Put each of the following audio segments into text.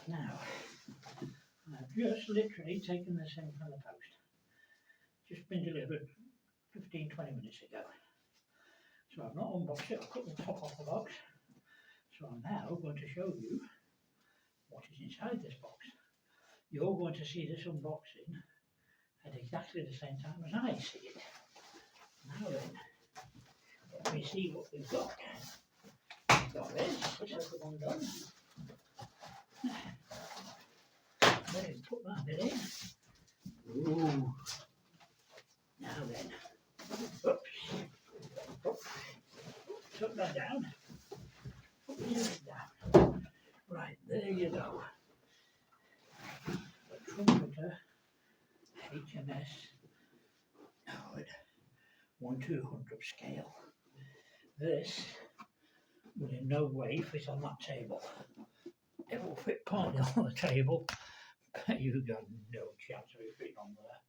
Now, I've just literally taken this in from the post. Just been delivered 15-20 minutes ago. So I've not unboxed it, I've cut the top off the box. So I'm now going to show you what is inside this box. You're going to see this unboxing at exactly the same time as I see it. Now then, let me see what we've got. We've got this little one done. Then put that bit in. Ooh. Now then, oops. Tuck that down. Put the lid down. Right, there you go. The Trumpeter H.M.S Hood 1/200 scale. This will in no way fit on that table. It will fit partly on the table, but you've got no chance of it fitting on there.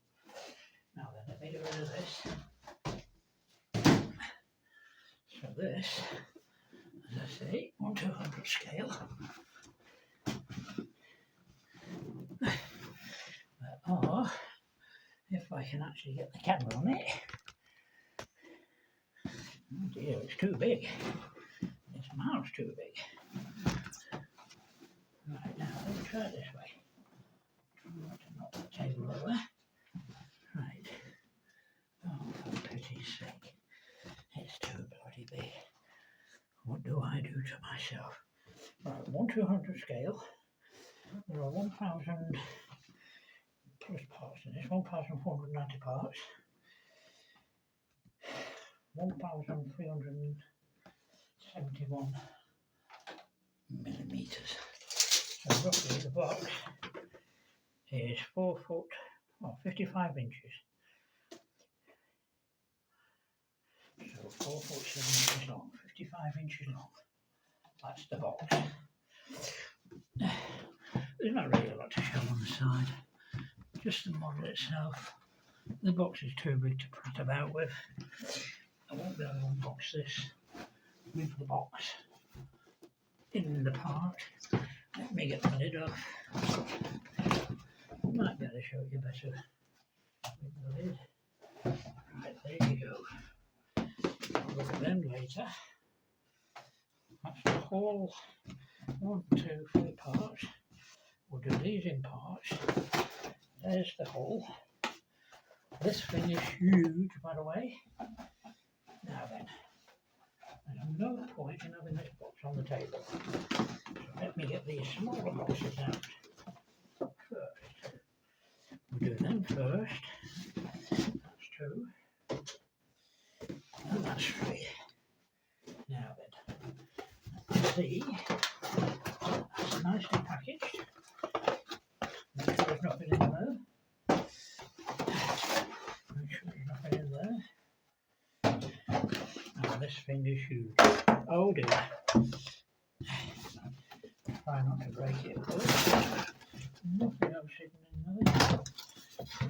Now then, let me get rid of this. So this, as I say, 1/200 scale. Or, if I can actually get the camera on it. Oh dear, it's too big. It's miles too big. Right, now let me try it this way. Try not to knock the table over. Right. Oh, for pity's sake. It's too bloody big. What do I do to myself? Right, 1/200 scale. There are 1,000 plus parts in this, 1,490 parts. 1,371 millimeters. So roughly the box is 4 foot, well, 55 inches. So 4 foot 7 inches long, 55 inches long. That's the box. There's not really a lot to show on the side. Just the model itself. The box is too big to prat about with. I won't be able to unbox this with the box in the part. Let me get the lid off. Might be able to show you better with the lid. Right, there you go. I'll look at them later. That's the whole 1, 2, 3 parts. We'll do these in parts. There's the hole. This thing is huge, by the way. Now then, there's no point in having this box on the table. So let me get these smaller boxes out first. We'll do them first. That's 2. And that's 3. Now then, see, that's nicely packaged. Make sure there's nothing in there. Make sure there's nothing in there. Now this thing is huge. Oh dear. Try not to break it first. Nothing else hidden in there.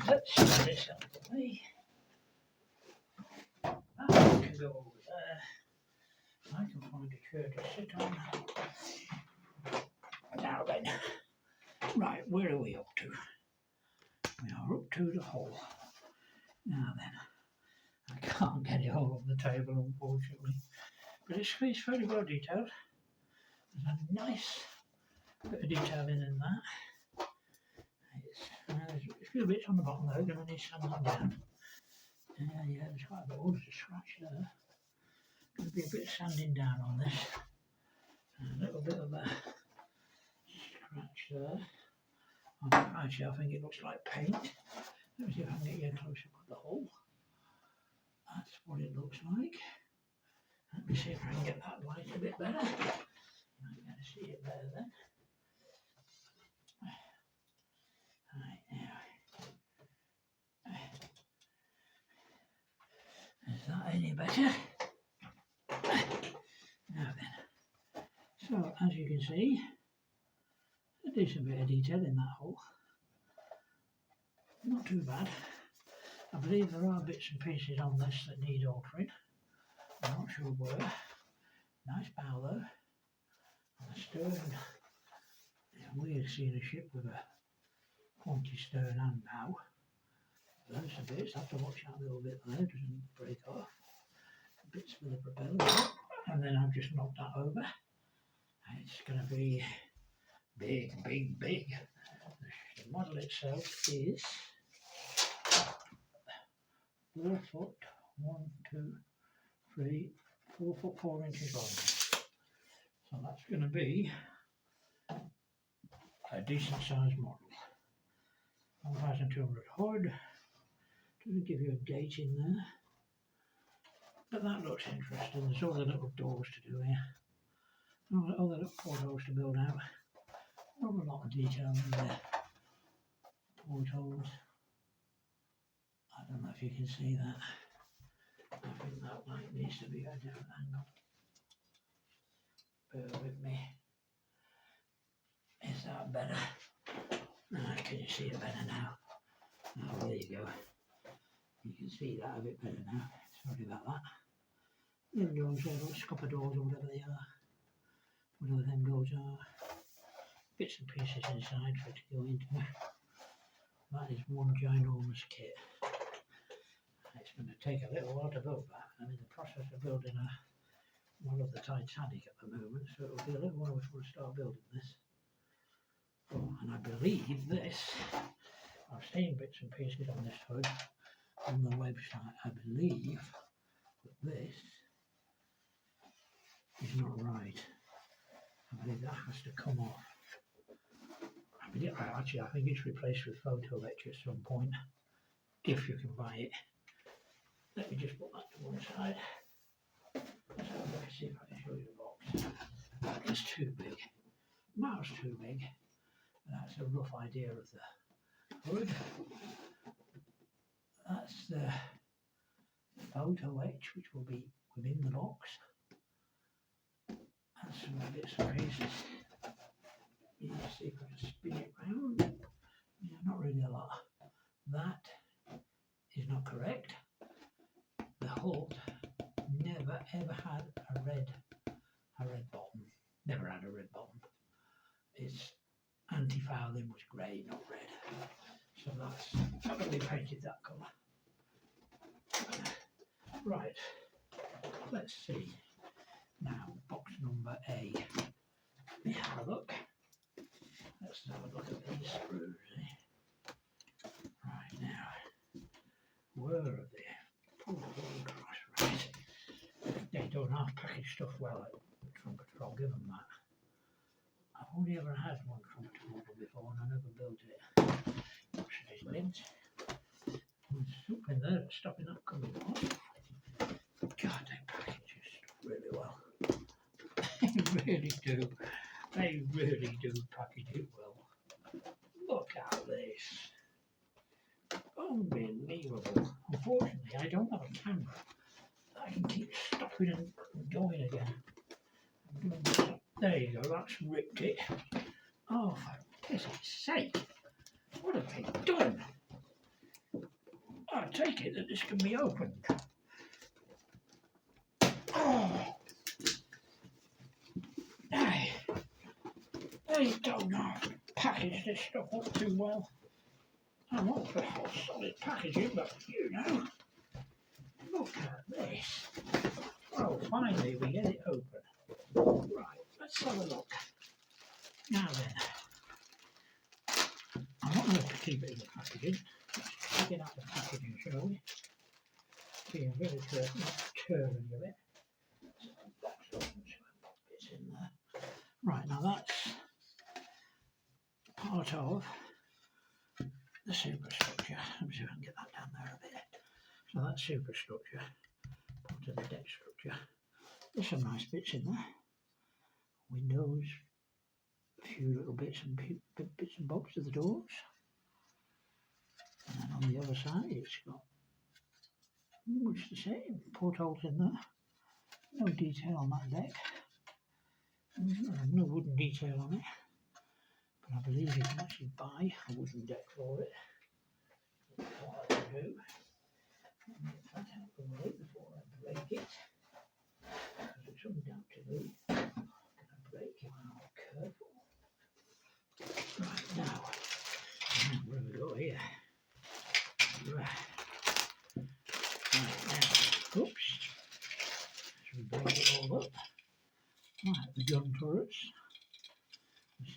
Let's set this out of the way. That can go over there. I can find a chair to sit on. Now then. Right, where are we up to? We are up to the hole. Now then, I can't get it all on the table, unfortunately, but it's very well detailed. There's a nice bit of detailing in that. There's a few bits on the bottom though, going to need sanding down. Yeah, there's quite a bit. Oh, there's a scratch there. Going to be a bit of sanding down on this. A little bit of a scratch there. Actually, I think it looks like paint. Let me see if I can get you a close up of the hole. That's what it looks like. Let me see if I can get that light a bit better. You might be able to see it better then. Right, now. Is that any better? Now then. So, as you can see, a decent bit of detail in that hole. Not too bad. I believe there are bits and pieces on this that need altering. I'm not sure where. Nice bow though. And the stern, weird seeing a ship with a pointy stern and bow. There's some bits, I have to watch out a little bit there, doesn't break off. Bits for the propeller, and then I've just knocked that over. It's going to be big, big, big. The model itself is 4 foot 1, 2, 3, 4 foot 4 inches long. So that's going to be a decent sized model. 1200 Hood. Doesn't give you a date in there, but that looks interesting. There's all the little doors to do here, all the little portholes to build out. Not a lot of detail in there. Portholes. I don't know if you can see that. I think that light needs to be at a different angle. Bear with me. Is that better? Can you see it better now? Oh, there you go. You can see that a bit better now. Sorry about that. Them doors there, those scupper doors or whatever they are. Whatever them doors are. Bits and pieces inside for it to go into. That is one ginormous kit. It's going to take a little while to build that. I'm in the process of building one of the Titanic at the moment, so it'll be a little while before I start building this. Oh, and I believe this, I've seen bits and pieces on this hood on the website. I believe that this is not right. I believe that has to come off. I think it's replaced with photo etch at some point, if you can buy it. Let me just put that to one side. Let's have a look and see if I can show you the box. It's too big. Miles too big. That's a rough idea of the hood. That's the photo etch, which will be within the box. And some bits and pieces. You see if I can spin it round. Yeah, not really a lot. That is not correct. The hull never ever had a red bottom. Never had a red bottom. Its anti-fouling was grey, not red. So that's not going to be painted that colour. Right. Let's see. Now, box number A. Let me have a look. Let's have a look at these screws. Right now, where are they? Oh, gosh, right. They don't half package stuff well at the Trumpeter, I'll give them that. I've only ever had one Trumpeter model before and I never built it. What's these lids? There's something there that's stopping that coming off. God, they package this stuff really well. They really do. They really do package it well. Look at this. Unbelievable. Unfortunately, I don't have a camera. I can keep stopping and going again. There you go, that's ripped it. Oh, for piss sake. What have they done? I take it that this can be opened. Oh. They don't know how to package this stuff up too well. I'm all for solid packaging, but you know, look at this. Oh, finally we get it open. Right, let's have a look. Now then, I'm not going to keep it in the packaging. Let's take it out of the packaging, shall we? Being very careful not to tear any of it. So that's open, so I'll put bits in there. Right, now that's part of the superstructure. Let me see if I can get that down there a bit. So that's superstructure, part of the deck structure. There's some nice bits in there. Windows, a few little bits and bobs to the doors. And then on the other side it's got much the same, portholes in there. No detail on that deck. No wooden detail on it. But I believe you can actually buy a wooden deck for it. That's what I can do. Let me get that out of the way before I break it. Because it's undoubtedly going to break if I'm not careful.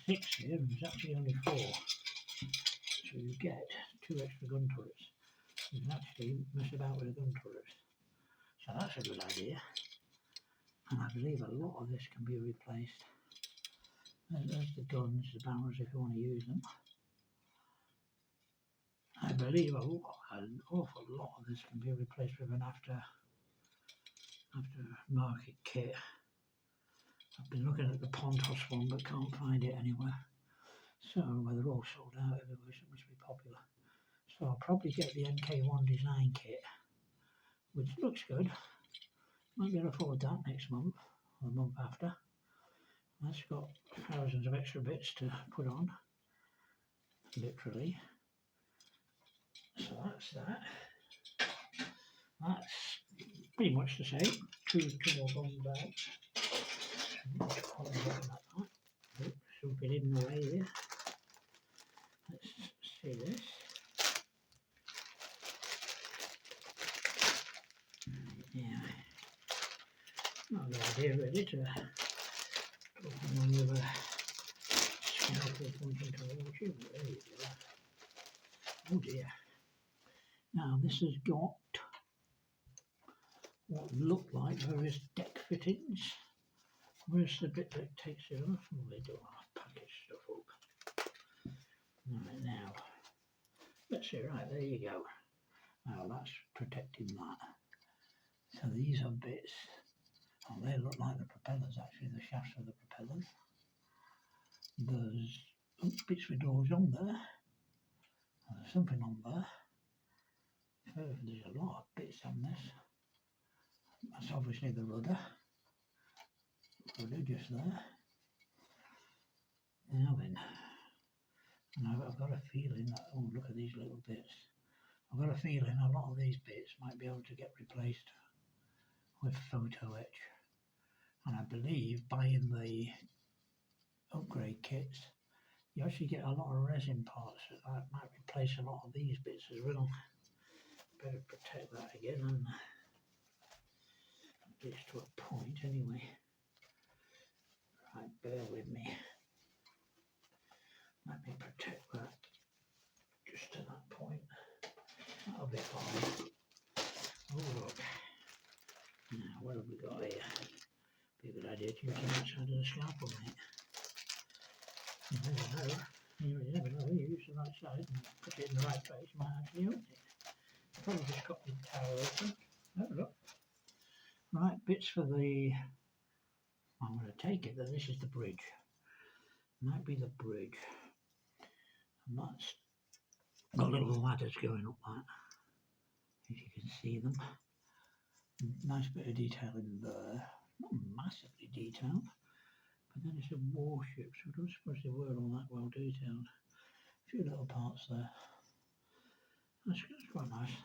6 here, and there's actually only 4. So you get 2 extra gun turrets. You can actually mess about with the gun turrets. So that's a good idea. And I believe a lot of this can be replaced. There's the guns, the barrels if you want to use them. I believe an awful lot of this can be replaced with an aftermarket kit. I've been looking at the Pontos one but can't find it anywhere. So well, they're all sold out everywhere, so it must be popular. So I'll probably get the MK1 design kit, which looks good. Might be able to afford that next month or the month after. That's got thousands of extra bits to put on, literally. So that's that. That's pretty much the same. Two more guns out. Something hidden away here. Let's see this. Yeah. Not the idea really to open one with a scalpel pointing towards you, but there you go. Oh dear. Now this has got what look like various deck fittings. Where's the bit that takes it off? Oh, they don't package stuff up. Right, now, let's see, right, there you go. Now that's protecting that. So these are bits, oh, they look like the propellers actually, the shafts of the propellers. There's bits with doors on there. There's something on there. There's a lot of bits on this. That's obviously the rudder. Rudder just there. Now then, I've got a feeling that, oh look at these little bits. I've got a feeling a lot of these bits might be able to get replaced with photo etch. And I believe buying the upgrade kits, you actually get a lot of resin parts that might replace a lot of these bits as well. Better protect that again, and at least to a point anyway. Right, bear with me. Let me protect that just to that point. That'll be fine. Oh look. Now what have we got here? Be a good idea to use the outside of the scalpel, mate. You never know. You never know. You use the right side and put it in the right place, you might actually open it. Probably just got the tower open. Oh look. Right, bits for the... I'm going to take it that this is the bridge. Might be the bridge. And that's got little ladders going up that, if you can see them. Nice bit of detail in there. Not massively detailed, but then it's a warship, so I don't suppose they were all that well detailed. A few little parts there. That's quite nice.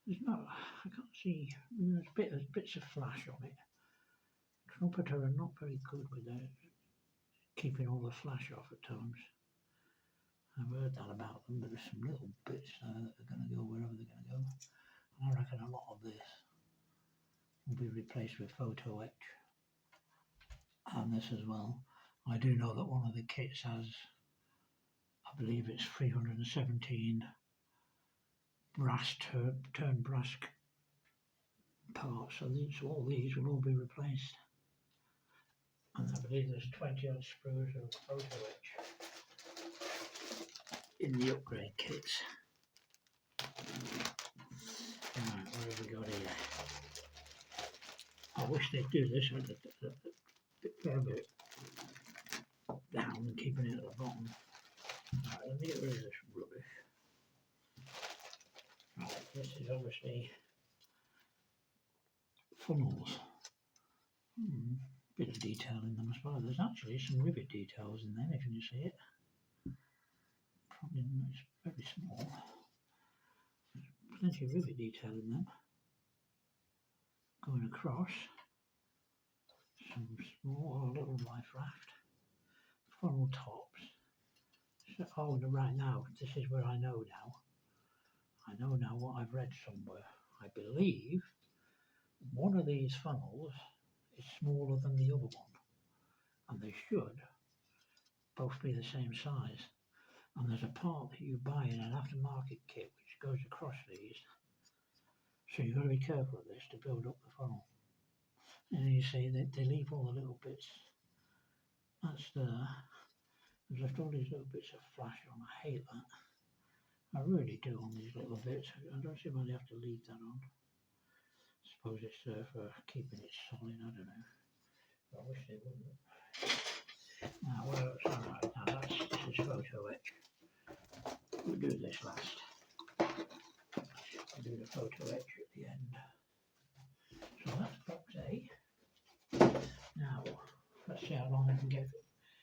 There's no, I can't see, there's bits of flash on it. Trumpeter are not very good with their keeping all the flash off at times. I've heard that about them, but there's some little bits that are going to go wherever they're going to go. And I reckon a lot of this will be replaced with photo etch. And this as well. I do know that one of the kits has, I believe it's 317 brass turn brass parts, so all these will all be replaced. And I believe there's 20 odd screws of photo etch in the upgrade kits. Right, what have we got here? I wish they'd do this a bit further down and keeping it at the bottom. Right, let me get rid of this rubbish. Right, this is obviously funnels. Bit of detail in them as well. There's actually some rivet details in there if you can see it. Probably it's very small. There's plenty of rivet detail in them. Going across. Some small little life raft. Funnel tops. So, oh, right now, this is where I know now. I know now what I've read somewhere. I believe one of these funnels is smaller than the other one, and they should both be the same size. And there's a part that you buy in an aftermarket kit which goes across these. So you've got to be careful of this to build up the funnel. And you see that they leave all the little bits. That's there. There's left all these little bits of flash on. I hate that. I really do on these little bits. I don't see why they have to leave that on. I suppose it's there for keeping it solid, I don't know. I wish they wouldn't. Now, what else? Alright, now this is photo etch. We'll do this last. We'll do the photo etch at the end. So that's box A. Now, let's see how long I can get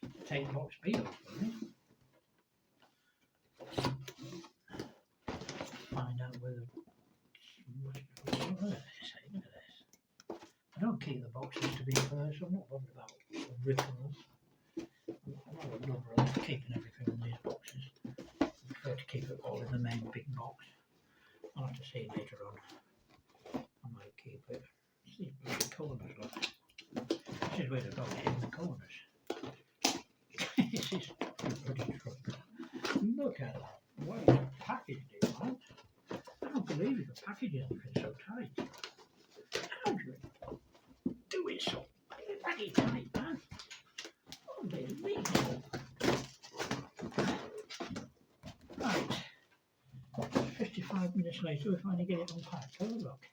to take box B off for me. Find out whether look at this. I don't keep the boxes to be fair, so I'm not bothered about ripping them. I'm not a lover of keeping everything in these boxes. I prefer to keep it all in the main big box. I'll have to see later on. I might keep it. See the corners, look. This is where they've got it in the corners. This is bloody truck. Look at that. What is the packaged it, man? I don't believe you can package anything so tight. How do you do it so bloody tight, man? Unbelievable. Right. 55 minutes later, we finally get it unpacked. Have a look.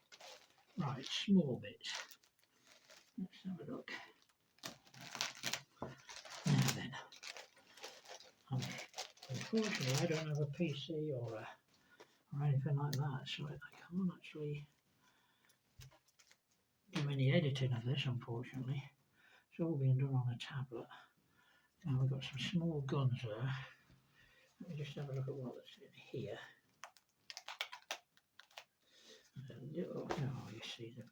Right, small bits. Let's have a look. Now then. Unfortunately, I don't have a PC or anything like that, so I can't actually do any editing of this, unfortunately. It's all being done on a tablet. Now we've got some small guns there. Let me just have a look at what's in here. There's a little, oh, you see the.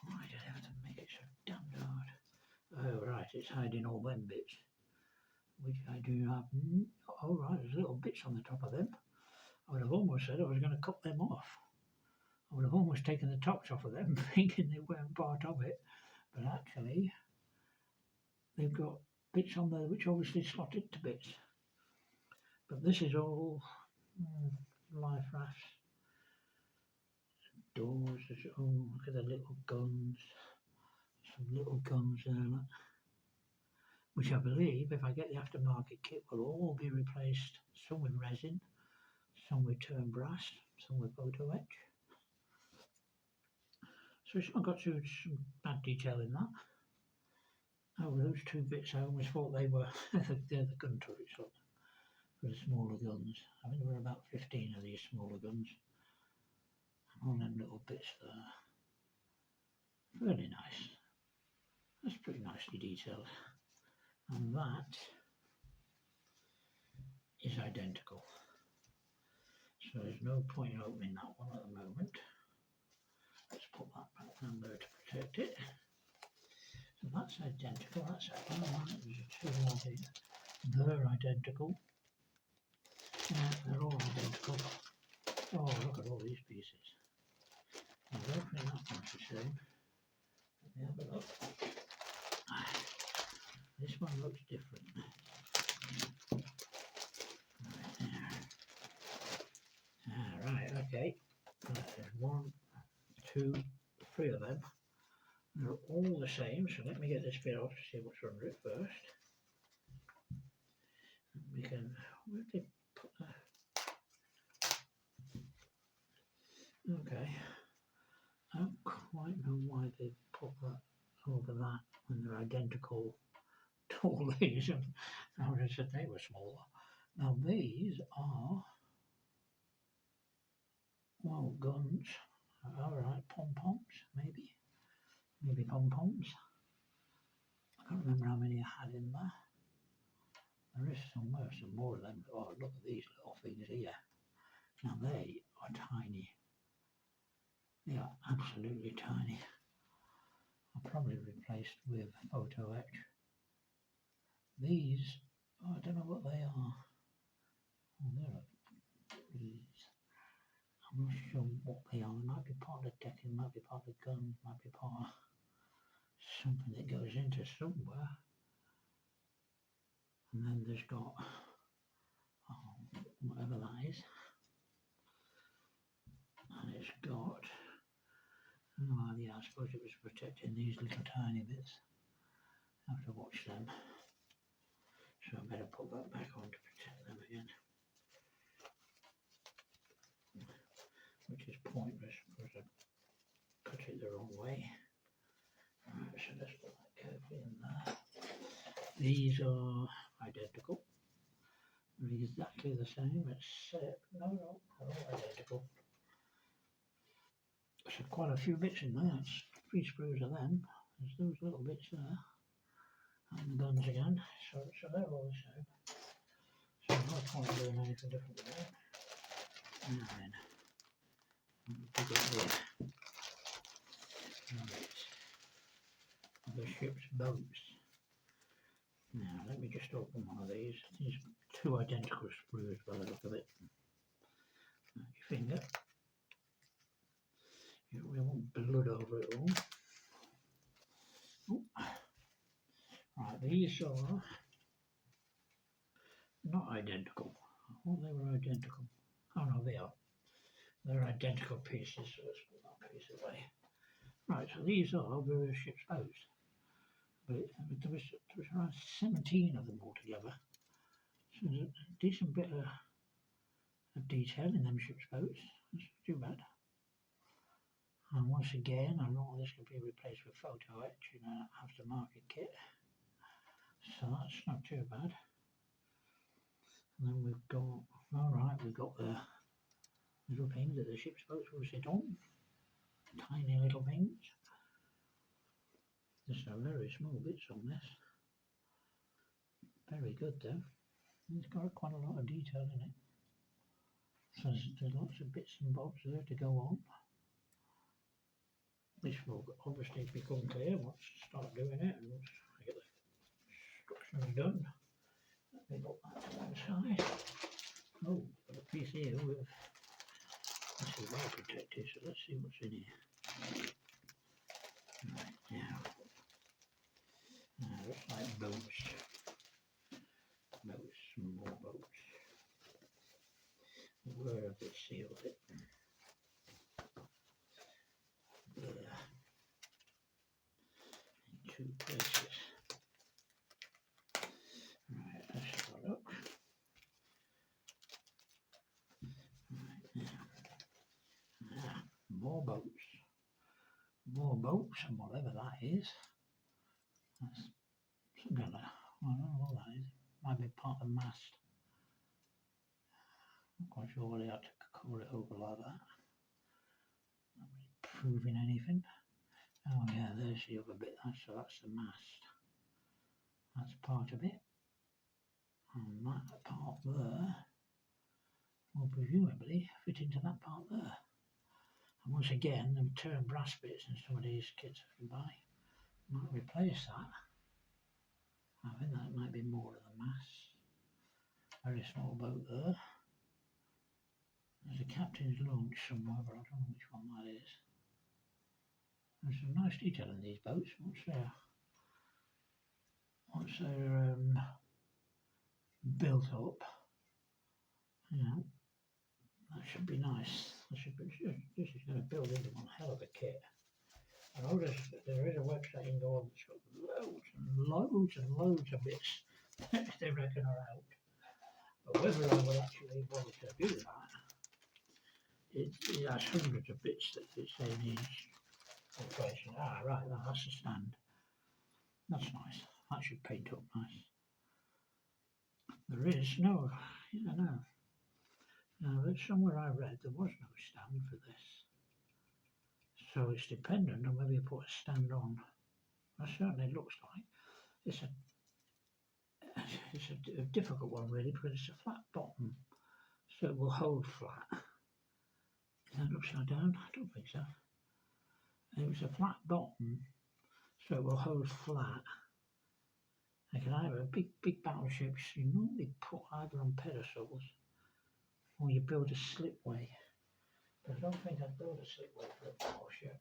Why did I have to make it so damn hard? Oh, right, it's hiding all them bits, which I do have. Oh, right, there's little bits on the top of them. I would have almost said I was going to cut them off. I would have almost taken the tops off of them, thinking they weren't part of it, but actually they've got bits on there which obviously slot into bits. But this is all life rafts, doors. Oh, look at the little guns, some little guns there, look. Which I believe, if I get the aftermarket kit, will all be replaced. Some with resin, some with turn brass, some with photo etch. So it's not got some bad detail in that. Oh, those two bits I almost thought they were they're the gun turrets, look, for the smaller guns. I think there were about 15 of these smaller guns. And all them little bits there. Really nice. That's pretty nicely detailed. And that is identical. So there's no point in opening that one at the moment. Let's put that back down there to protect it. So that's identical. That's there's two more here. They're identical. Yeah, they're all identical. Oh, look at all these pieces. I don't think that one's the same. Let me have a look. This one looks different. Right there. Right, okay. There's 1, 2, 3 of them. They're all the same, so let me get this bit off to see what's under it first. We can, where did they put that? Okay. I don't quite know why they put that over that when they're identical to all these. I would have said they were smaller. Now these are, well, guns. Alright, pom-poms, maybe pom-poms. I can't remember how many I had in there. There is somewhere some more of them. Oh, look at these little things here. Now they are tiny. They are absolutely tiny. I'll probably replaced with photo etch. These, oh, I don't know what they are. Oh, they're these. I'm not sure what they are. They might be part of the decking, might be part of the gun, might be part of something that goes into somewhere. And then there's got whatever that is, and it's got, yeah, I suppose it was protecting these little tiny bits. I have to watch them, so I better put that back on to protect them again, which is pointless because I cut it the wrong way. Right, so let's put that carefully in there. These are identical. They're exactly the same, except, no, they're all identical. So quite a few bits in there. It's 3 screws of them. There's those little bits there. And the guns again. So they're all the same. So no point doing anything different with that. And then we get the ship's boats. Now let me just open one of these. These 2 identical screws by the look of it. Your finger. We want blood over it all. Ooh. Right, these are not identical. I thought they were identical. Oh no, they are. They're identical pieces, so let's put that piece away. Right, so these are various ship's boats. But there was around 17 of them altogether. So there's a decent bit of detail in them ship's boats. That's not too bad. And once again, I know this can be replaced with photo etch in an aftermarket kit. So that's not too bad. And then we've got, alright, we've got the little things that the ship's boats will sit on. Tiny little things. There's some very small bits on this. Very good though. It's got quite a lot of detail in it. So there's lots of bits and bobs there to go on. This will obviously become clear once I start doing it and once I get the instructions done. Let me put that to one side. Oh, got a piece here with, this is well protected, so let's see what's in here. Right, now looks like boats. Boats, some more boats. Where have they sealed it? There. In 2 places. Right, let's have a look. Right, now. More boats. More boats, and whatever that is. That's some kind of, I don't know what that is. Might be part of the mast. Not quite sure what they had to call it over like that. Not really proving anything. Oh yeah, there's the other bit. So that's the mast. That's part of it. And that part there will presumably fit into that part there. And once again, the turn brass bits in some of these kits I can buy might replace that. I think that might be more of the mast. Very small boat there. There's a captain's launch somewhere, but I don't know which one that is. There's some nice detail in these boats once they're built up. You know, that should be nice. This is going to build into one hell of a kit. I know there is a website you can go on that's got loads and loads and loads of bits that they reckon are out. But whether I will actually bother to do that, it has hundreds of bits that it say needs replacing. Ah, right, that's a stand. That's nice. That should paint up nice. There is no, no. Now, somewhere I read there was no stand for this. So it's dependent on whether you put a stand on. That certainly looks like. It's a difficult one really because it's a flat bottom. So it will hold flat. Is that upside down? I don't think so. It was a flat bottom, so it will hold flat. You can either big battleships you normally put either on pedestals or you build a slipway. But I don't think I'd build a slipway for a battleship.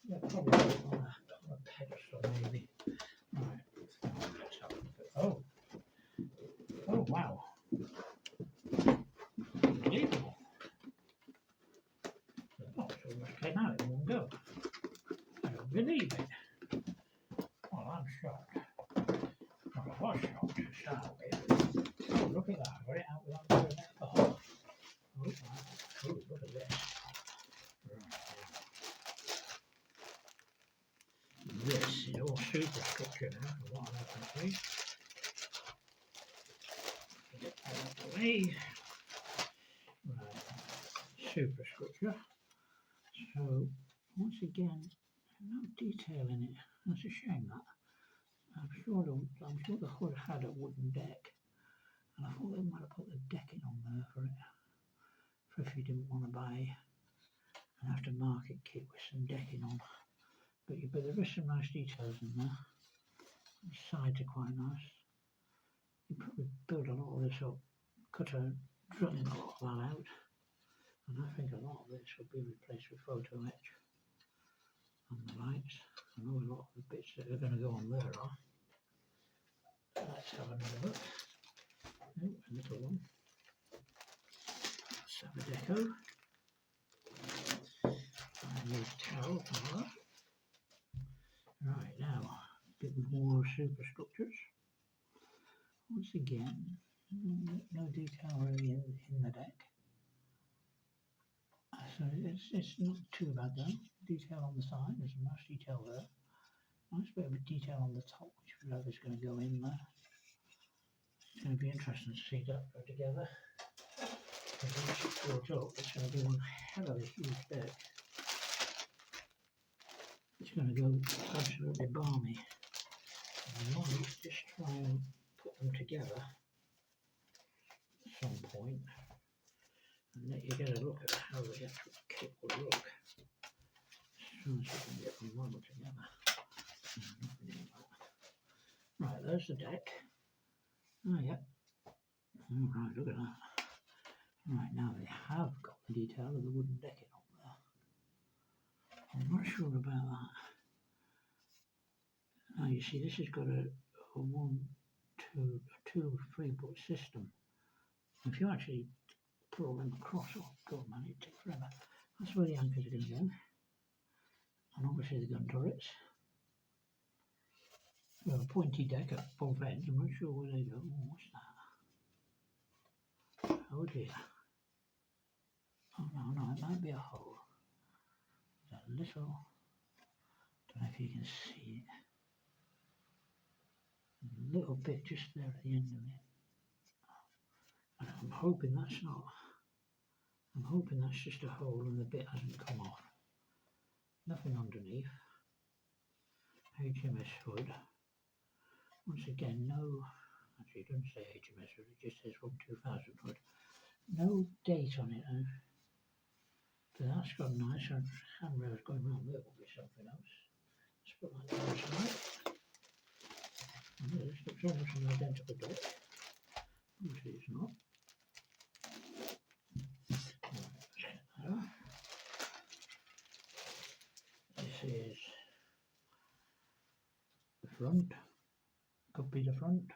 Yeah, probably on a pedestal maybe. Right, let's have a look at, oh, our shop to start with. Oh, look at that, I got it out without doing that apart. Oh, wow. Oh, look at this. Right. This is all superstructure now, from what I can see. Get that out of the way. Right, superstructure. So, once again, no detail in it. That's a shame, that. I'm sure the hood had a wooden deck, and I thought they might have put the decking on there for it, for if you didn't want to buy an aftermarket kit with some decking on. But there is some nice details in there. The sides are quite nice. You probably build a lot of this up, drilling a lot of that out, and I think a lot of this will be replaced with photo etch on the lights. I know a lot of the bits that are going to go on there are. Let's have another look. Oh, a little one. Let's have a deco. I need a towel for that. Right, now, a bit more superstructures. Once again, no detail really in the deck. So it's not too bad though. Detail on the side, there's a nice detail there. Nice bit of detail on the top, which we know is going to go in there. It's going to be interesting to see that go together. Because once it's built up, it's going to be one hell of a huge deck. It's going to go absolutely balmy. I might just try and put them together at some point and let you get a look at how the actual kit will look. As soon as we can get them modelled together. Right, there's the deck. Oh, yeah. Oh, right, look at that. Right, now they have got the detail of the wooden decking on there. I'm not sure about that. Now you see this has got a 2, 3 foot system. If you actually pull them across, oh god man, it takes forever. That's where the anchors are going to go. And obviously the gun turrets. Well, a pointy deck at both ends, I'm not sure where they go. Oh, what's that? Oh dear. Oh no, it might be a hole. There's a little, don't know if you can see it. A little bit just there at the end of it. And I'm hoping that's just a hole and the bit hasn't come off. Nothing underneath. H.M.S Hood. Once again, no, actually it doesn't say H.M.S Hood, it just says from 2000 Hood. No date on it though. But that's got nice, handrails going around there will be something else. Let's put that down aside. This looks almost an identical deck. Obviously it's not. This is the front. Could be the front.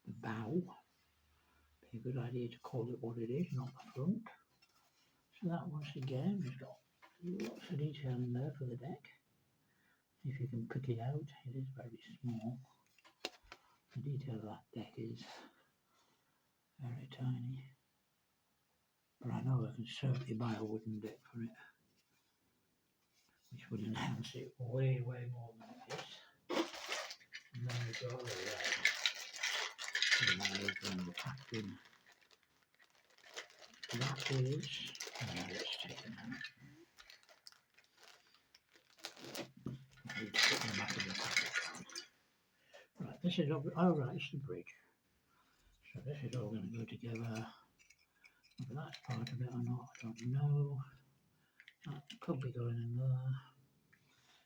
The bow. Be a good idea to call it what it is, not the front. So that once again has got lots of detail in there for the deck. If you can pick it out, it is very small. The detail of that deck is very tiny. But I know I can certainly buy a wooden deck for it, which would enhance it way more than it is. And then we've got all that. And then we've got the packed-in. That is, let's take them out. I need to put them back in the packet. Right, this is, right, it's the bridge. So this is all going to go together. Whether that's part of it or not, I don't know. That could be going in there.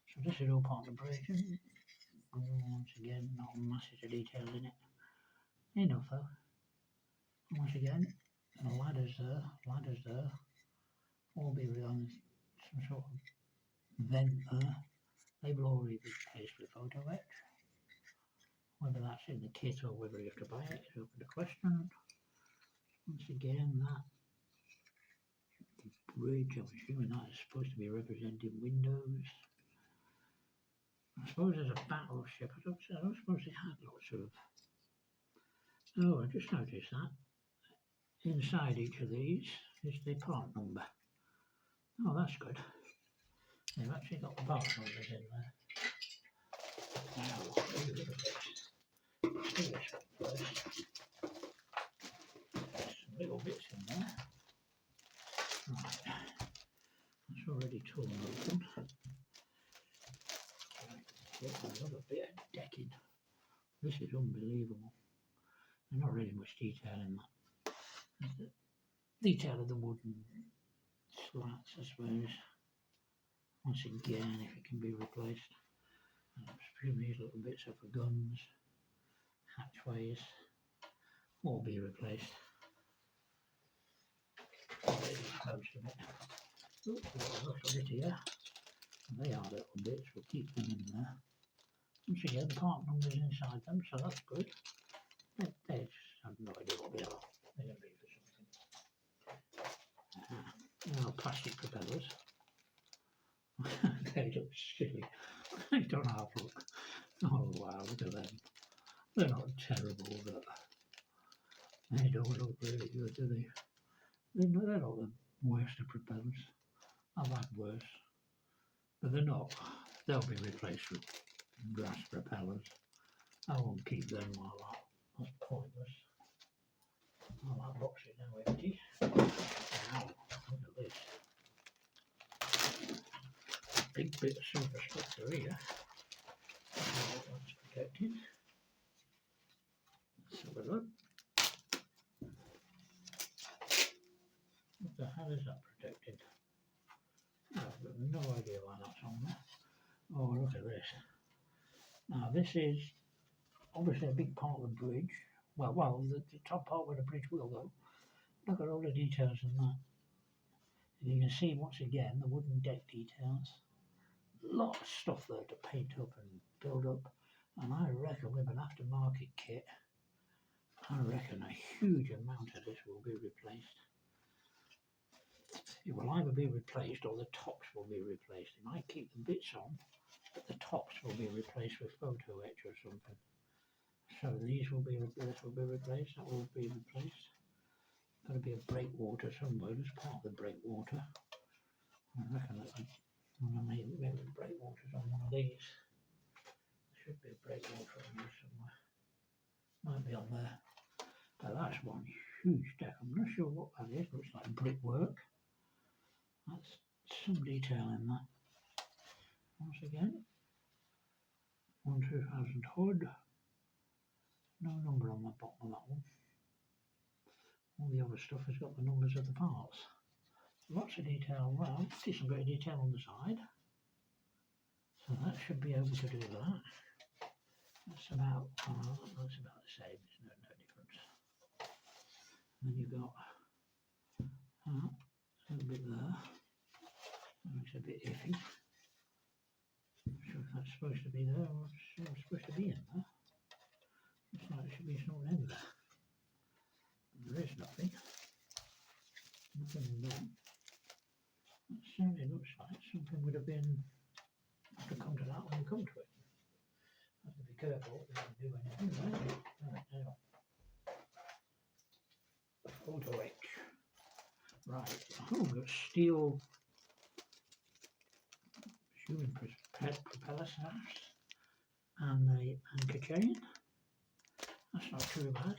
So this is all part of the bridge. And once again, not masses of details in it. Enough though. And once again, the ladders there. All be on some sort of vent there. They will already be placed with photo etch. Whether that's in the kit or whether you have to buy it is open to question. Once again, that bridge, I'm assuming that is supposed to be representing windows. I suppose as a battleship, I don't suppose it had lots of Oh, I just noticed that inside each of these is the part number. Oh, that's good. They've actually got the part numbers in there. Now, let's do this one first. There's some little bits in there. Right, that's already torn open. Right, another bit of decking. This is unbelievable. There's not really much detail in that. There's the detail of the wooden slats, I suppose. Once again, if it can be replaced. And I presume these little bits are for guns, hatchways, all be replaced. Most of it. Look at it here. They are little bits, we'll keep them in there. Once again, the part numbers inside them, so that's good. They just have no idea what they are. They're going to be for something. Now, plastic propellers. They look silly. They don't half look. Oh wow, look at them. They're not terrible, but they don't look really good, do they? They're not the worst of propellers. I've had worse. But they're not. They'll be replaced with brass propellers. I won't keep them like that. That's pointless. Oh, that box is now empty. Wow, look at this. Big bit of silver structure here. That's protected. Let's have a look. What the hell is that protected? I've got no idea why that's on there. Oh, look at this. Now this is obviously a big part of the bridge. Well, the top part where the bridge will go. Look at all the details in that. You can see once again the wooden deck details. A lot of stuff there to paint up and build up. And I reckon with an aftermarket kit, I reckon a huge amount of this will be replaced. It will either be replaced or the tops will be replaced. They might keep the bits on, but the tops will be replaced with photo etch or something. So this will be replaced, that will be replaced. Got to be a breakwater somewhere, as part of the breakwater. I reckon that I'm going to make breakwaters on one of these. There should be a breakwater on there somewhere. Might be on there. But that's one huge deck. I'm not sure what that is. Looks like brickwork. That's some detail in that. Once again, 2000 Hood. No number on the bottom of that one. All the other stuff has got the numbers of the parts. Lots of detail. Well, decent bit of detail on the side. So that should be able to do that. That's about the same. There's no difference. And then you've got a little bit there. That looks a bit iffy. Not sure if that's supposed to be there or it's supposed to be in there. Looks like there should be something in there. There is nothing. Nothing in there. That certainly looks like something would have been. Have to come to that when we come to it. Have to be careful. We don't do anything there. Right now. Photo etch. Right. Oh, we've got steel. Human propeller shafts and the anchor chain. That's not too bad.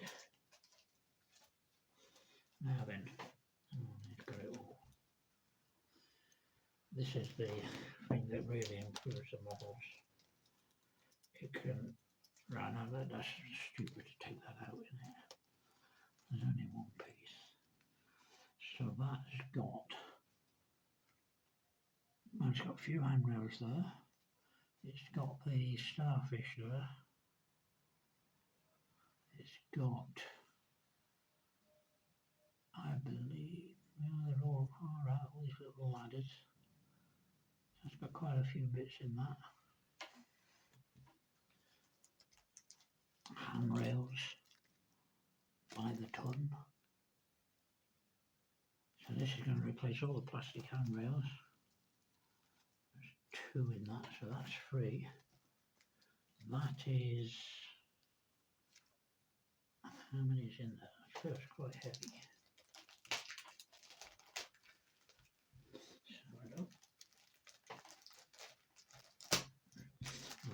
Now then, it's got it all. This is the thing that really improves the models. It can, right now that's stupid to take that out in it. There's only one piece. So that's got, well, it's got a few handrails there. It's got the starfish there. It's got, I believe, they're all right, all these little ladders. So it's got quite a few bits in that. Handrails by the ton. So this is going to replace all the plastic handrails. There's 2 in that, so that's 3. That is How many is in there? It feels quite heavy. So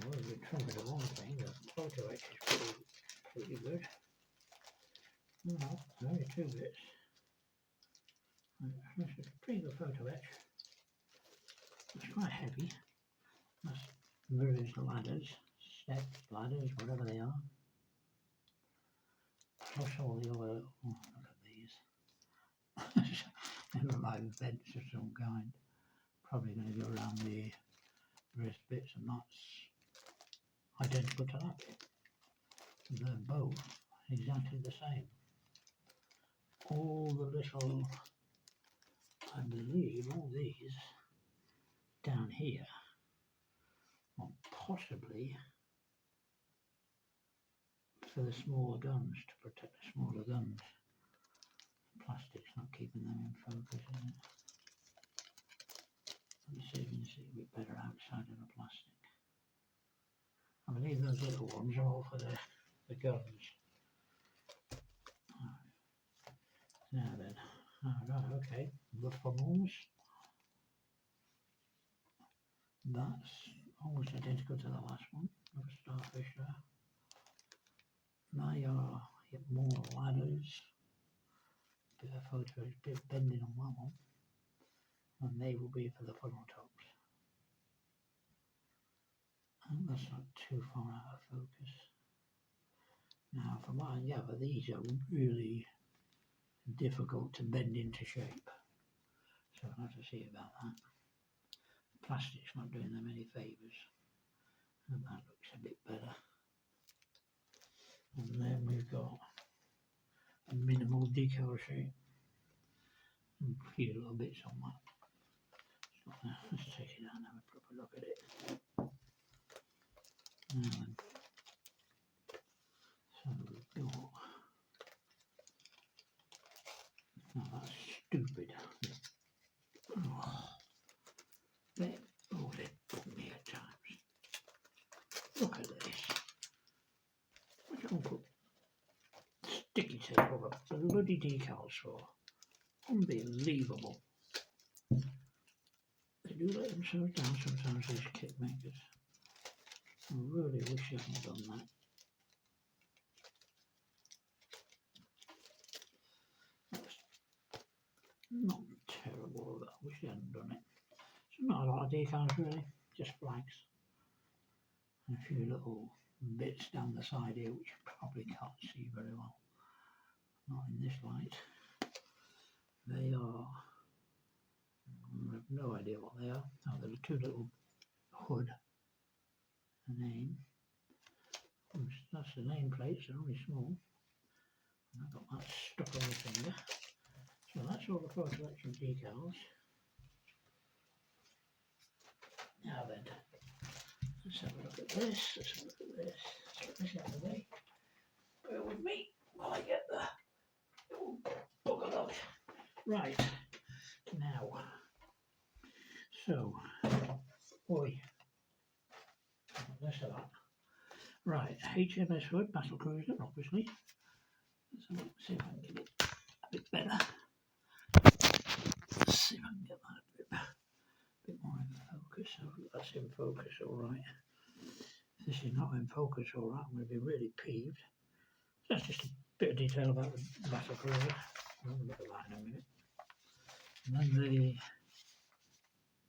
well, the Trumpeter one thing, the photo H is pretty good. No, only 2 bits. This is a pretty good photo etch. It's quite heavy. That's various ladders, steps, ladders, whatever they are. Plus all the other, oh, look at these. Never mind, vents of some kind. Probably going to go around the various bits, and that's identical to that bit. They're both exactly the same. All the little, I believe, all these down here, or possibly for the smaller guns, to protect the smaller guns. Plastic's not keeping them in focus, is it? Let me see if you can see a bit better outside of the plastic. I believe those little ones are all for the guns. Now then, alright, okay, the funnels. That's almost identical to the last one, of a starfish there. They are more ladders. Bit of photo is a bit bending on that one. And they will be for the funnel tops. And that's not too far out of focus. Now from what I gather, these are really difficult to bend into shape. So I'll have to see about that. The plastic's not doing them any favours. And that looks a bit better. And then we've got a minimal decal shape. And a few little bits on that. Let's take it out and have a proper look at it. So we've got, now that's stupid. They put me at times. Look at this. What do you put sticky tape over bloody decals for? Unbelievable. They do let themselves down sometimes, these kit makers. I really wish they hadn't done that. That's not terrible, but I wish they hadn't done it. So not a lot of decals really, just flags. And a few little bits down the side here which you probably can't see very well. Not in this light. They are, I have no idea what they are. Oh, there are 2 little hood, a name. That's the name plates, they're only small. And I've got that stuck on the finger. So that's all the photo selection decals. Now then, let's have a look at this, let's have a look at this. Let's get this out of the way. Bear with me while I get the book of luck. Right, now, so, boy, let's have that. Right, H.M.S Hood, Battle Cruiser, obviously. So let's see if I can get it a bit better. Let's see if I can get that a bit more in focus. So that's in focus alright. If this is not in focus alright, I'm going to be really peeved. That's just a bit of detail about the Battle Cruiser. I'll have a look at that in a minute. And then the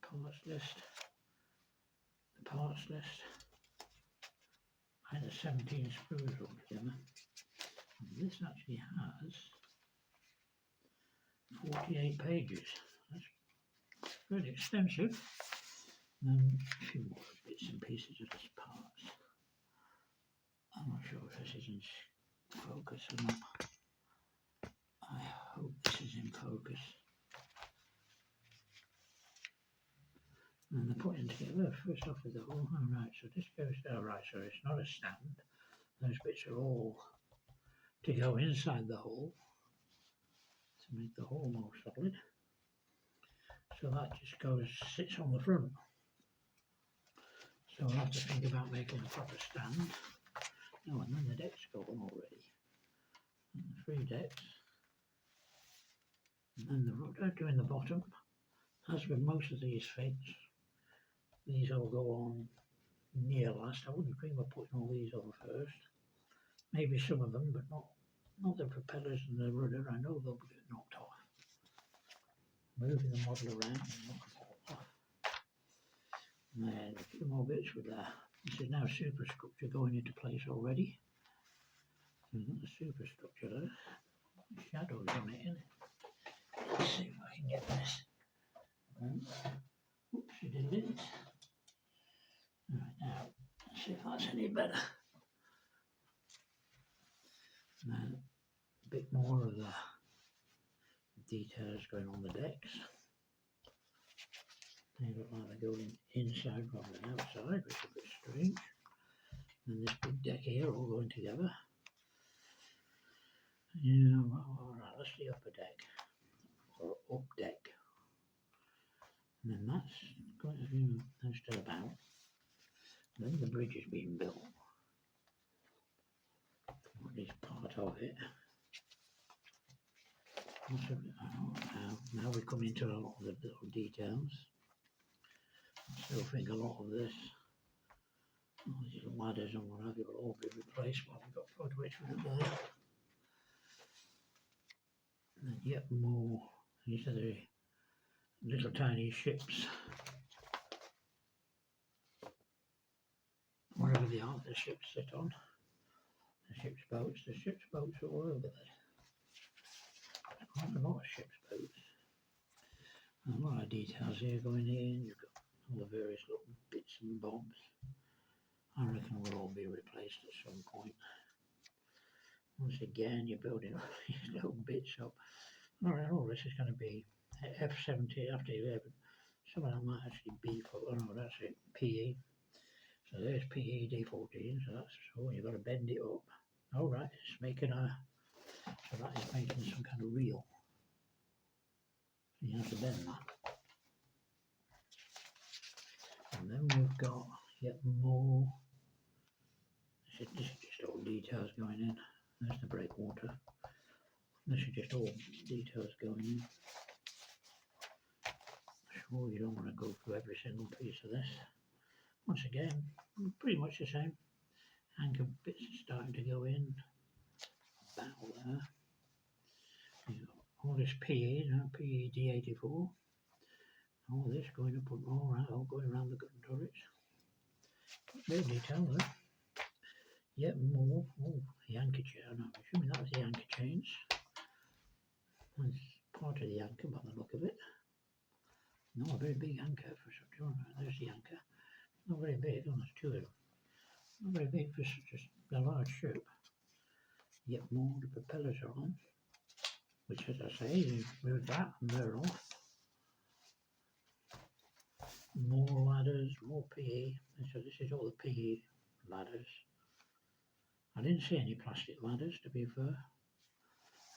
parts list. The parts list. I had 17 screws altogether. And this actually has 48 pages. That's really extensive. And a few more bits and pieces of this parts. I'm not sure if this is in focus or not. I hope this is in focus. And they're putting together first off with the whole. Alright, so this goes down. Right, so it's not a stand. Those bits are all to go inside the hole to make the hole more solid. So that just sits on the front. So I'll have to think about making a proper stand. Oh, and then the deck's going already. 3 decks, and then the rudder doing the bottom. As with most of these figs, these all go on near last. I wouldn't dream of putting all these on first. Maybe some of them, but not the propellers and the rudder. I know they'll get knocked off. Moving the model around and knock them all off. And then a few more bits with that. This is now superstructure going into place already. So we've got the superstructure there. Shadows on it, innit? Let's see if I can get this. Oops, you didn't. Right, now, let's see if that's any better. Now, a bit more of the details going on the decks. They look like they're going inside rather than outside, which is a bit strange. And this big deck here all going together. Yeah, well, alright, let's the upper deck. Or up deck. And then that's quite a few that's still about. Then the bridge is being built. What is part of it? Now we come into a lot of the little details. I still think a lot of this, all these ladders and what have you, will all be replaced. Well, we've got photo etch with it there. And then yet more, these are the little tiny ships. Whatever they are, the ships sit on. The ship's boats are all over there. There's quite a lot of ship's boats. And a lot of details here going in. You've got all the various little bits and bobs. I reckon will all be replaced at some point. Once again, you're building all these little bits up. Alright, all this is going to be F-70 after 11. Some of them might actually be for, oh no, that's it, PE. So there's PE D14, so that's, so you've got to bend it up. Alright, it's making a, so that is making some kind of reel. You have to bend that. And then we've got yet more. This is just all details going in. There's the breakwater. This is just all details going in. Sure, you don't want to go through every single piece of this. Once again, pretty much the same. Anchor bits are starting to go in. Battle there. You've got all this PE, now PE D84. All this going up, all right, all going around the gun turrets. Bit of detail there. Yet more. Oh, the anchor chain. I'm assuming that was the anchor chains. That's part of the anchor by the look of it. Not a very big anchor for such a, there's the anchor. Not very big, oh, there's two of them. Not very big for such a large ship. Yet more, the propellers are on. Which, as I say, you move that and they're off. More ladders, more PE. So this is all the PE ladders. I didn't see any plastic ladders, to be fair.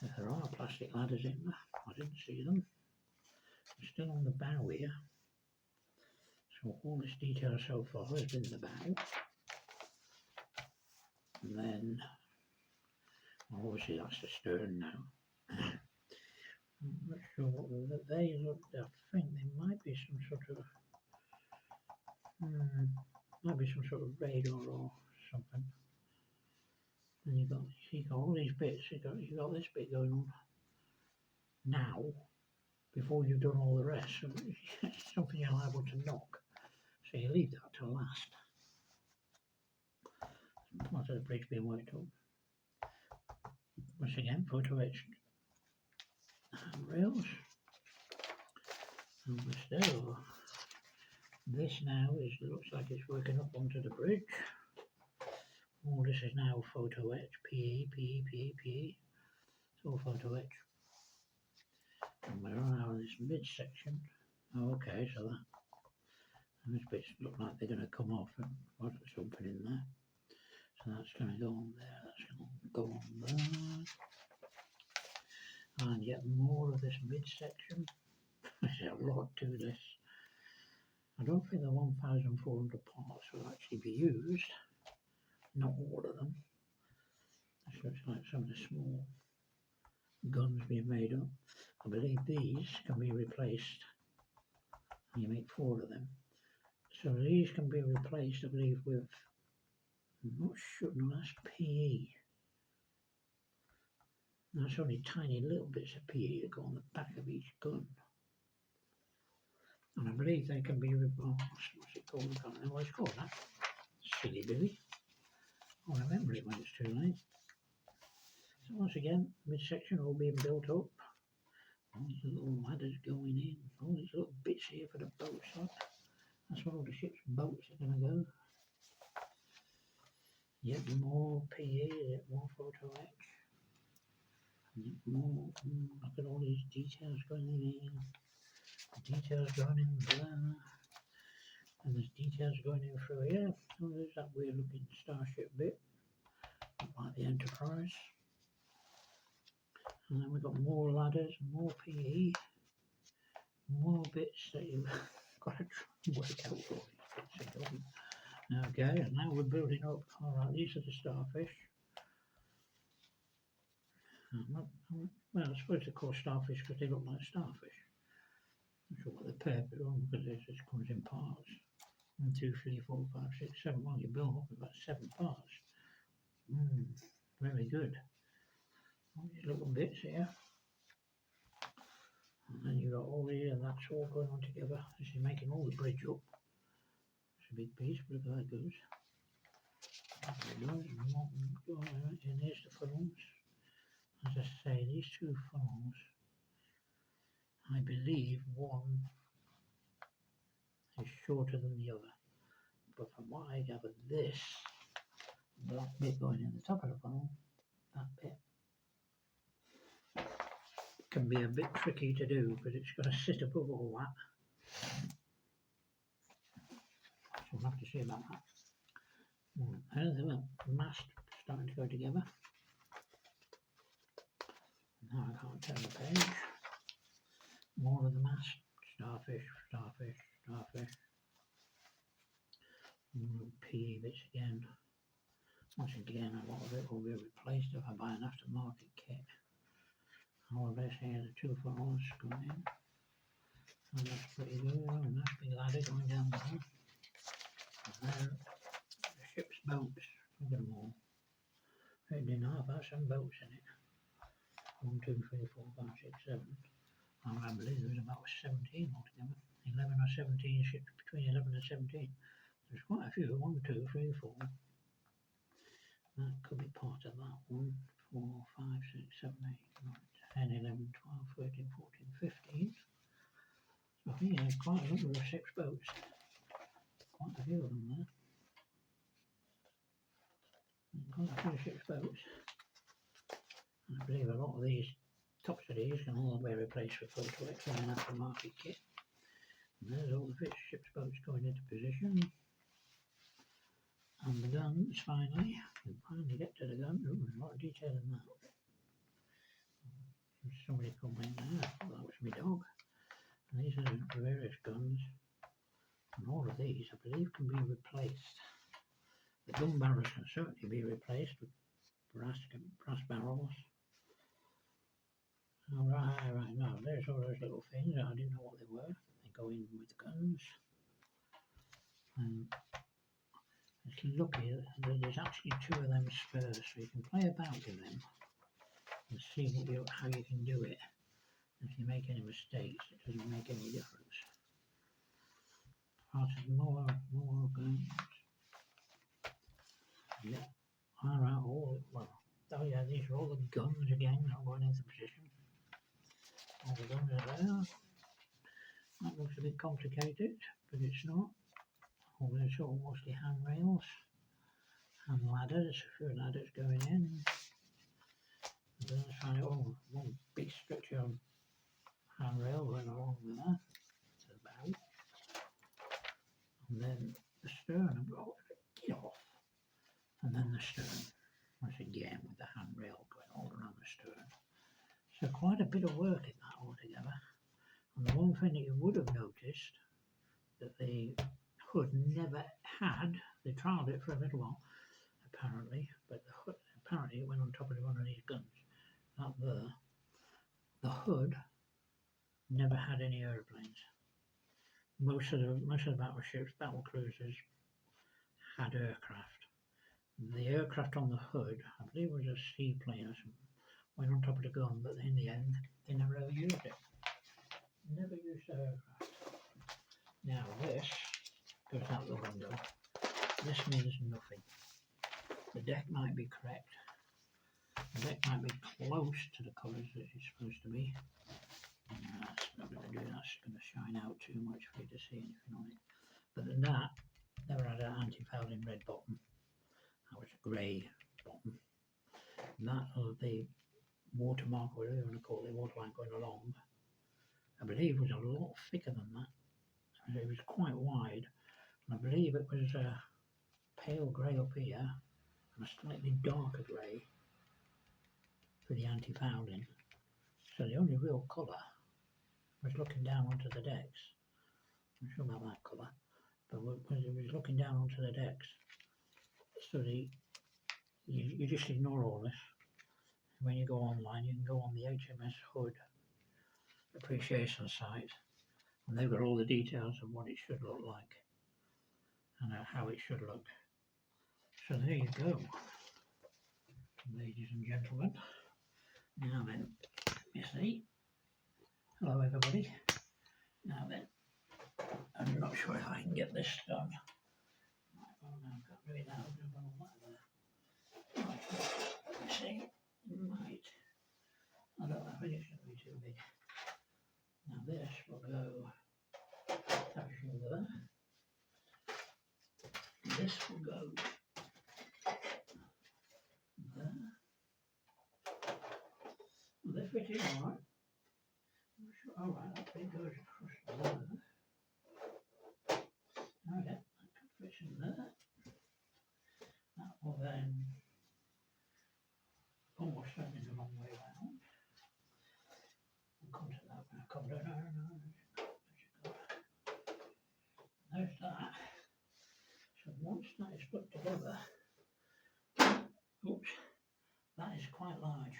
If there are plastic ladders in there, I didn't see them. I'm still on the bow here. So all this detail so far has been the bow. And then, obviously that's the stern now. I'm not sure what they look, I think they might be some sort of, radar or something. And you've got all these bits, you've got this bit going on now, before you've done all the rest. So it's something you're liable to knock. So you leave that till last. Part of the bridge being worked up. Once again, photo etched handrails. And we're still, this now looks like it's working up onto the bridge. All this is now photo etch, PE. It's all photo etch. And we're on this midsection. Oh, okay, so those bits look like they're going to come off and put something in there. So that's going to go on there, that's going to go on there. And yet more of this midsection. There's a lot to this. I don't think the 1,400 parts will actually be used. Not all of them. This looks like some of the small guns being made up. I believe these can be replaced. You make 4 of them. So these can be replaced, I believe, with, I'm not sure, no, that's PE. That's only tiny little bits of PE that go on the back of each gun. And I believe they can be replaced. What's it called? I can't know what it's called, that. Silly Billy. I'll remember it when it's too late. So once again, midsection all being built up. All these little ladders going in. All these little bits here for the boat shop. That's where all the ship's boats are going to go. Yet more PE, yet more photo etch. Yet more, look at all these details going in here. Details going in there. And there's details going in through here. So there's that weird looking starship bit. Like the Enterprise. And then we've got more ladders, more PE. More bits that you've got to try and work out all these bits are going. Okay, and now we're building up. Alright, these are the starfish. Well, I suppose they're called starfish because they look like starfish. I'm not sure what they're paired on because it just comes in parts. 1, 2, 3, 4, 5, 6, 7. Well, you build up about 7 parts. Very good. All these little bits here. And then you've got all these, and that's all going on together. This is making all the bridge up. It's a big piece, but look how that goes. And here's the funnels. As I say, these 2 funnels, I believe one is shorter than the other. But from what I gather, this black bit going in the top of the funnel, that bit, can be a bit tricky to do because it's got to sit above all that. So we'll have to see about that. There's the mast starting to go together. Now I can't turn the page. More of the mast. Starfish, starfish, starfish. PE bits again. Once again, a lot of it will be replaced if I buy an aftermarket kit. All of this here, the 2 funnels going in. And that's pretty good. Oh, nice big ladder going down there. And there, the ship's boats. Look at them all. 8.5 has some boats in it. 1, 2, 3, 4, 5, 6, 7. I believe there's about 17 altogether. 11 or 17 ships, between 11 and 17. There's quite a few. 1, 2, 3, 4. That could be part of that. 1, 4, 5, 6, 7, 8, 9, 10, 11, 12, 13, 14, 15. So I think there's quite a number of ship's boats. Quite a few of them there. Quite a few ship's boats. And I believe a lot of these tops of these can all be replaced with photo X and an aftermarket kit. And there's all the ship's boats going into position. And the guns, finally. We finally get to the gun. Ooh, there's a lot of detail in that. There's somebody coming in there. I thought that was my dog. And these are the various guns. And all of these, I believe, can be replaced. The gun barrels can certainly be replaced with brass barrels. Right, no, there's all those little things. I didn't know what they were. They go in with the guns. And it's lucky that there's actually 2 of them spurs, so you can play about with them and see how you can do it. If you make any mistakes, it doesn't make any difference. More guns. Yeah. Alright, oh yeah, these are all the guns again, not going into position. All the guns are there. That looks a bit complicated, but it's not. All these sort of mostly handrails and ladders, a few ladders going in. And then there's one big stretch of handrail going along with that. To the bow. And then the stern, get off. And then the stern, once again with the handrail going all around the stern. So quite a bit of work in that altogether. And the one thing that you would have noticed that the Hood never had, they trialled it for a little while apparently, but the Hood, apparently it went on top of one of these guns, that there, Hood never had any airplanes. Most of the battleships, battle cruisers, had aircraft. The aircraft on the Hood, I believe, was a seaplane or something, went on top of the gun, but in the end, they never ever used it. Never used the aircraft. Now this goes out the window. This means nothing. The deck might be correct. The deck might be close to the colours that it's supposed to be. That's not going to do, that's going to shine out too much for you to see anything on it. But then that never had an anti-fouling red bottom. That was a grey bottom. And that the watermark, whatever you want to call it, the waterline going along, I believe was a lot thicker than that. It was quite wide, and I believe it was a pale grey up here and a slightly darker grey for the anti-fouling. So the only real colour was looking down onto the decks. I'm not sure about that colour, but it was looking down onto the decks. So you just ignore all this. When you go online, you can go on the H.M.S Hood appreciation site, and they've got all the details of what it should look like and how it should look. So there you go, ladies and gentlemen. Now then, you see, hello everybody. Now then, I'm not sure if I can get this done. Oh no, I can't do it now. Right, let me see. Right. I don't know if it's going to be too big. Now this will go there. This will go there. Well, they're fitting alright. Alright, that bit goes across there. Okay, that can fit in there. That will then almost certainly the wrong way round. We'll come to that when I come down. No. There's that. So once that is put together, oops, that is quite large.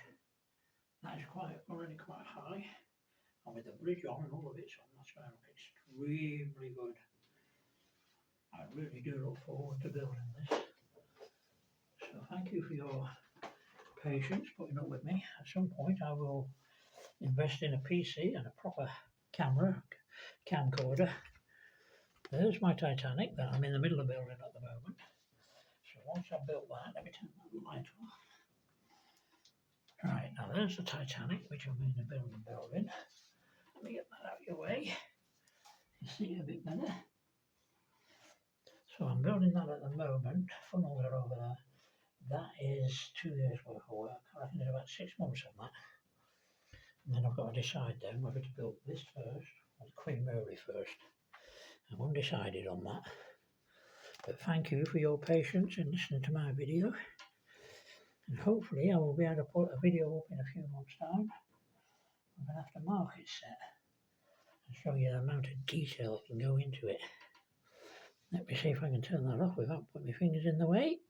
That is already quite high. And with the bridge on and all of its on, that's going to look extremely good. I really do look forward to building this. So thank you for your patience putting up with me. At some point I will invest in a PC and a proper camcorder. There's my Titanic that I'm in the middle of building at the moment. So once I've built that, let me turn that light off. Right, now there's the Titanic, which I'm in the building. Let me get that out of your way. You see a bit better. So I'm building that at the moment. Funnels are over there. That is 2 years worth of work. I reckon there's about 6 months on that. And then I've got to decide then whether to build this first or the Queen Mary first. I'm undecided on that. But thank you for your patience in listening to my video. And hopefully I will be able to put a video up in a few months' time. I'm going to have to mark it set and show you the amount of detail that can go into it. Let me see if I can turn that off without putting my fingers in the way.